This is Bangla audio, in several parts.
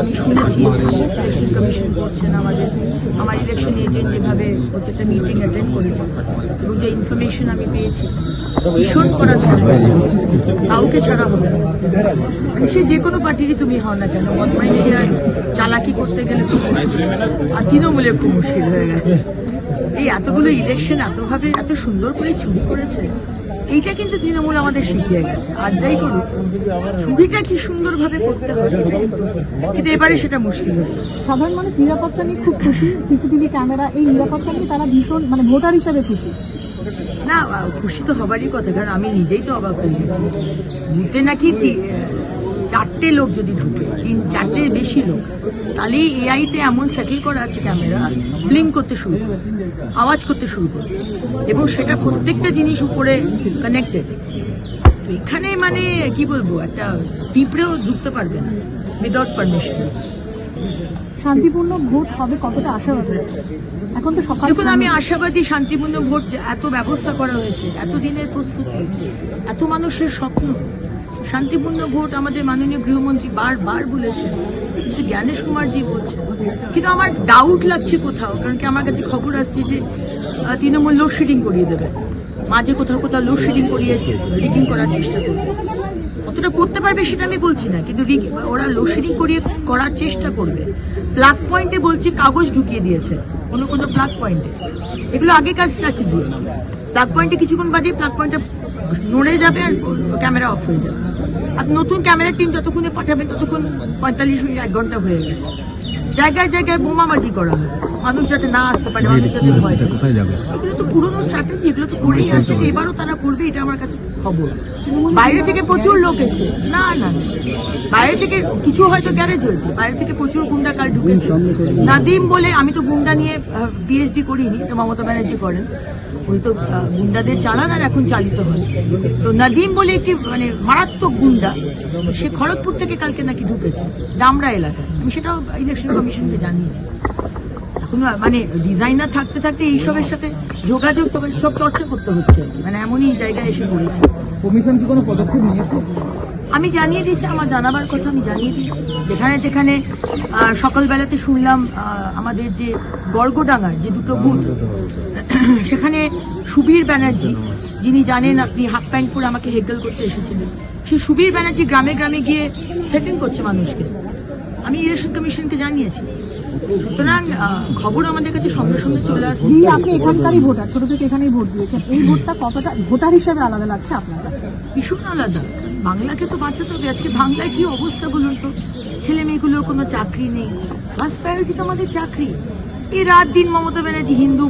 আমি শুনেছি ইলেকশন কমিশন করছেন আমার ইলেকশন এজেন্ট যেভাবে প্রত্যেকটা মিটিং অ্যাটেন্ড করেছে এবং যে ইনফরমেশন আমি পেয়েছি ভীষণ করা কাউকে ছাড়া হবে না। সে যে কোনো পার্টিরই তুমি হও না কেন, বদমাইশি আর চালাকি করতে গেলে খুব মুশকিল, আর তৃণমূলের খুব মুশকিল হয়ে গেছে। এই এতগুলো ইলেকশন এতভাবে এত সুন্দর করে চুরি করেছে, এইটা কিন্তু তৃণমূল আমাদের শিখিয়ে গেছে। আর যাই করুক, চুরিটা কি সুন্দরভাবে করতে হবে, কিন্তু এবারে সেটা মুশকিল হয়ে গেছে। সাধারণ মানুষ নিরাপত্তা নিয়ে খুব খুশি, সিসিটিভি ক্যামেরা, এই নিরাপত্তা নিয়ে তারা ভীষণ ভোটার হিসাবে খুশি। না, খুশি তো হবারই কথা, কারণ আমি নিজেই তো অবাক হয়ে গেছি। বুথে নাকি 4টে লোক যদি ঢুকে, 3-4টের বেশি লোক, তাহলে এআইতে এমন সেটেল করা আছে ক্যামেরা ব্লিঙ্ক করতে শুরু করে, আওয়াজ করতে শুরু করে, এবং সেটা প্রত্যেকটা জিনিস উপরে কানেক্টেড। এখানে কি বলবো, একটা পিঁপড়েও ঢুকতে পারবে না উইদাউট পারমিশন। শান্তিপূর্ণ ভোট হবে কতটা আশাবাদী এখন তো সকাল? দেখুন, আমি আশাবাদী শান্তিপূর্ণ ভোট, এত ব্যবস্থা করা হয়েছে, এত দিনের প্রস্তুতি, এত মানুষের স্বপ্ন। শান্তিপূর্ণ ভোট আমাদের মাননীয় গৃহমন্ত্রী বারবার বলেছেন, জ্ঞানেশ কুমারজি বলছেন। কিন্তু আমার ডাউট লাগছে কোথাও, কারণ কি আমার কাছে খবর আসছে যে তৃণমূল লোডশেডিং করিয়ে দেবে, মাঝে কোথাও কোথাও লোডশেডিং করিয়ে রিগিং করার চেষ্টা করবে। কতটা করতে পারবে সেটা আমি বলছি না, কিন্তু ওরা লোডশেডিং করার চেষ্টা করবে। প্লাগ পয়েন্টে বলছি কাগজ ঢুকিয়ে দিয়েছে কোনো প্লাগ পয়েন্টে, এগুলো আগেকার স্ট্র্যাটেজি। প্লাগ পয়েন্টে কিছুক্ষণ বাদে প্লাগ পয়েন্টে নড়ে যাবে আর ক্যামেরা অফ হয়ে যাবে। আর নতুন ক্যামেরার টিম যতক্ষণে পাঠাবেন ততক্ষণ 45 মিনিট 1 ঘন্টা হয়ে গেছে। জায়গায় জায়গায় বোমাবাজি করা হয়, মানুষ যাতে না আসতে পারে, মানুষ যাতে ভয় পায়। এগুলো তো পুরোনো স্ট্র্যাটেজি, এগুলো তো করেই আসছে, এবারও তারা করবে, এটা আমার কাছে খবর। বাইরে থেকে প্রচুর লোক এসে, না না না, বাইরে থেকে কিছু হয়তো গ্যারেজ হয়েছে, বাইরে থেকে প্রচুর গুন্ডা কাল ঢুকেছে। নাদিম বলে, আমি তো গুন্ডা নিয়ে পিএইচডি করিনি, এটা মমতা ব্যানার্জি করেন, ওই তো গুন্ডাদের চালান আর এখন চালিত হয়। তো নাদিম বলে একটি মারাত্মক গুন্ডা, সে খড়গপুর থেকে কালকে নাকি ঢুকেছে ডামরা এলাকায়। আমি সেটাও ইলেকশন কমিশনকে জানিয়েছি। এখন ডিজাইনার থাকতে থাকতে এইসবের সাথে যোগাযোগ সব চর্চা করতে হচ্ছে, এমনই জায়গায় এসে পড়েছে। কমিশন কি কোনো পদক্ষেপ নিয়েছে? আমি জানিয়ে দিচ্ছি, আমার জানাবার কথা আমি জানিয়ে দিচ্ছি। যেখানে যেখানে সকালবেলাতে শুনলাম আমাদের যে গর্গডাঙ্গার যে 2টো বুথ, সেখানে সুবীর ব্যানার্জি, যিনি জানেন আপনি হাফ প্যান্ট পরে আমাকে হেকল করতে এসেছিলেন, সেই সুবীর ব্যানার্জি গ্রামে গ্রামে গিয়ে থ্রেটেন করছে মানুষকে। আমি ইলেকশন কমিশনকে জানিয়েছি। সুতরাং খবর আমাদের কাছে সঙ্গে সঙ্গে চলে আসছে। আপনি এখানকারই ভোটার, ছোট থেকে এখানেই ভোট দিয়েছেন, এই ভোটটা কতটা ভোটার হিসেবে আলাদা লাগছে আপনার কাছে? ভীষণ আলাদা। বাংলাকে তো বাঁচাতে হবে। আজকে বাংলায় কি অবস্থা বলুন তো, ছেলে মেয়েগুলোর কোনো চাকরি নেই। ফার্স্ট প্রায়োরিটি তো আমাদের চাকরি। এই রাত দিন মমতা ব্যানার্জি হিন্দু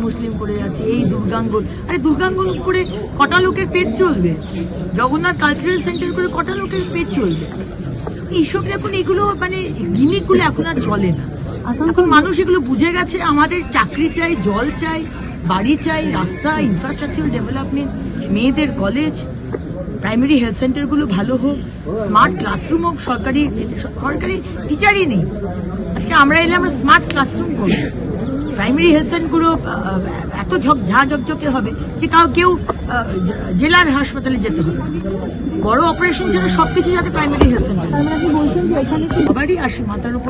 মুসলিম করে যাচ্ছে। এই দুর্গাঙ্গন, আরে দুর্গাঙ্গন করে কটা লোকের পেট চলবে? জগন্নাথ কালচারাল সেন্টার করে কটা লোকের পেট চলবে? এইসব এখন এগুলো গিমিকগুলো এখন আর চলে না। এখন মানুষ এগুলো বুঝে গেছে। আমাদের চাকরি চাই, জল চাই, বাড়ি চাই, রাস্তা, ইনফ্রাস্ট্রাকচার ডেভেলপমেন্ট, মেয়েদের কলেজ, প্রাইমারি হেলথ সেন্টারগুলো ভালো হোক, স্মার্ট ক্লাসরুম হোক। সরকারি টিচারই নেই। আজকে আমরা এলে আমরা স্মার্ট ক্লাসরুম করবো। প্রাইমারি হেলথ সেন্টারগুলো এত ঝকঝকে হবে যে কেউ জেলার হাসপাতালে যেতে হবে। বড় অপারেশন ছাড়া সবকিছু যাতে প্রাইমারি হেলথ সেন্টার। বলছেন যে এখানে সবারই আসে মাথার উপর।